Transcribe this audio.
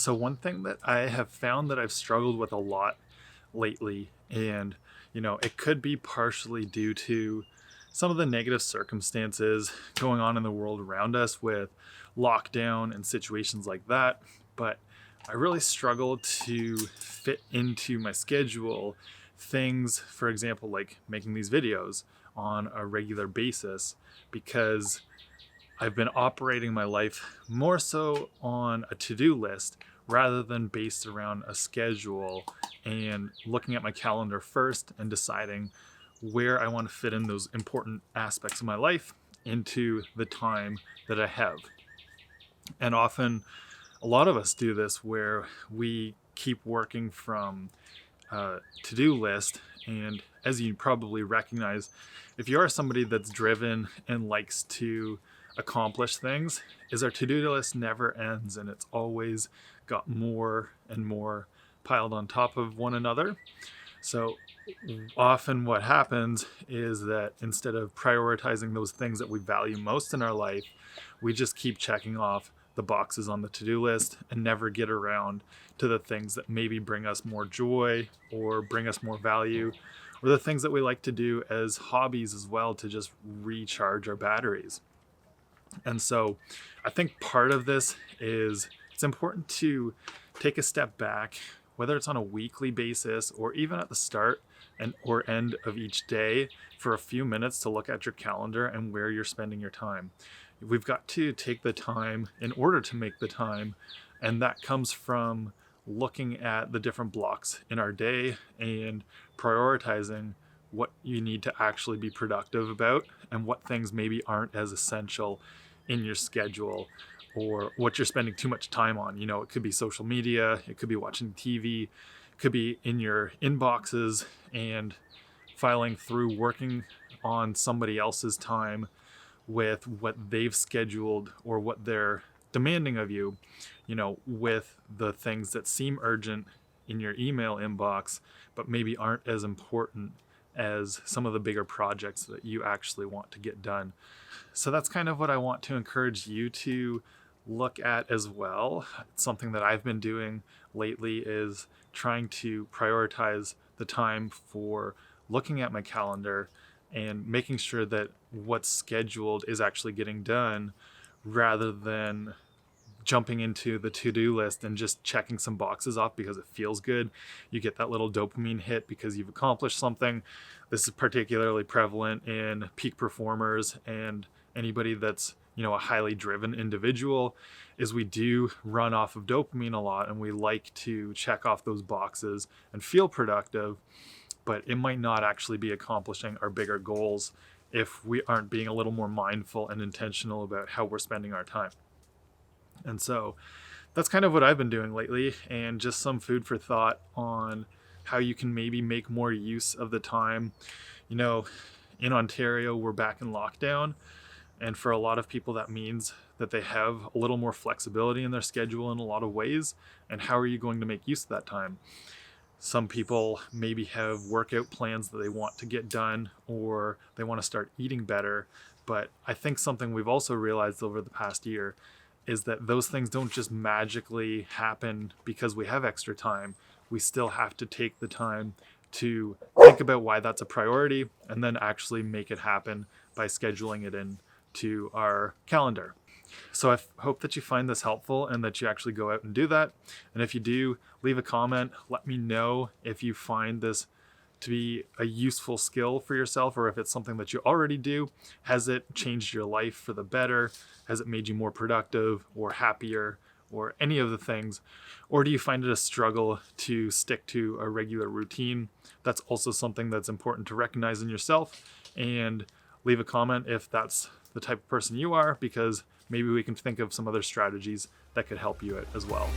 So one thing that I have found that I've struggled with a lot lately, and it could be partially due to some of the negative circumstances going on in the world around us with lockdown and situations like that, but I really struggle to fit into my schedule things, for example, like making these videos on a regular basis because I've been operating my life more so on a to-do list rather than based around a schedule and looking at my calendar first and deciding where I want to fit in those important aspects of my life into the time that I have. And often, a lot of us do this where we keep working from a to-do list. And as you probably recognize, if you are somebody that's driven and likes to accomplish things, is our to-do list never ends and it's always got more and more piled on top of one another. So often what happens is that instead of prioritizing those things that we value most in our life, we just keep checking off the boxes on the to-do list and never get around to the things that maybe bring us more joy or bring us more value, or the things that we like to do as hobbies as well to just recharge our batteries. And so I think part of this is it's important to take a step back, whether it's on a weekly basis or even at the start and or end of each day, for a few minutes to look at your calendar and where you're spending your time. We've got to take the time in order to make the time, and that comes from looking at the different blocks in our day and prioritizing what you need to actually be productive about and what things maybe aren't as essential in your schedule or what you're spending too much time on. It could be social media, it could be watching TV, it could be in your inboxes and filing through working on somebody else's time with what they've scheduled or what they're demanding of you, with the things that seem urgent in your email inbox, but maybe aren't as important as some of the bigger projects that you actually want to get done. So that's kind of what I want to encourage you to look at as well. It's something that I've been doing lately is trying to prioritize the time for looking at my calendar and making sure that what's scheduled is actually getting done rather than jumping into the to-do list and just checking some boxes off because it feels good. You get that little dopamine hit because you've accomplished something. This is particularly prevalent in peak performers and anybody that's, a highly driven individual, is we do run off of dopamine a lot and we like to check off those boxes and feel productive, but it might not actually be accomplishing our bigger goals if we aren't being a little more mindful and intentional about how we're spending our time. And so that's kind of what I've been doing lately, and just some food for thought on how you can maybe make more use of the time. In Ontario, we're back in lockdown, and for a lot of people that means that they have a little more flexibility in their schedule in a lot of ways. And how are you going to make use of that time? Some people maybe have workout plans that they want to get done, or they want to start eating better. But I think something we've also realized over the past year is that those things don't just magically happen because we have extra time. We still have to take the time to think about why that's a priority and then actually make it happen by scheduling it in to our calendar. So I hope that you find this helpful and that you actually go out and do that. And if you do, leave a comment. Let me know if you find this to be a useful skill for yourself, or if it's something that you already do. Has it changed your life for the better? Has it made you more productive or happier or any of the things? Or do you find it a struggle to stick to a regular routine? That's also something that's important to recognize in yourself, and leave a comment if that's the type of person you are, because maybe we can think of some other strategies that could help you out as well.